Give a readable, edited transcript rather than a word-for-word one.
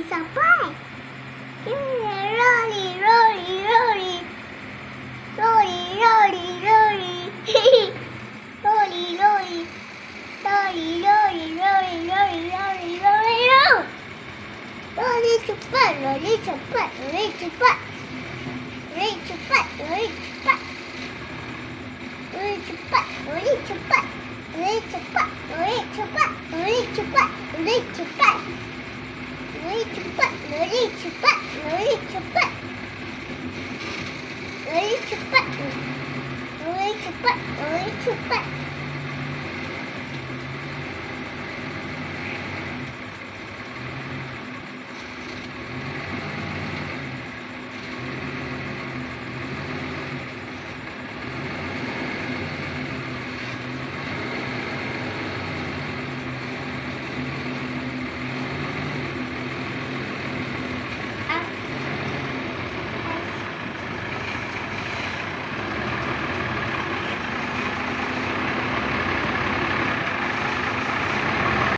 sampai. Rolly, rolly, rolly. Rolly, rolly, rolly. Rolly, rolly. Rolly, rolly, rolly, rolly, rolly, rolly, rolly. Rolly cepat, rolly cepat, rolly cepat. Rolly cepat, rolly cepat. Rolly cepat, rolly cepat. Rolly cepat, rolly cepat, rolly cepat, rolly cepat. Rolly cepat, rolly cepat, rolly cepat. Rolly cepat. Rolly cepat, rolly cepat.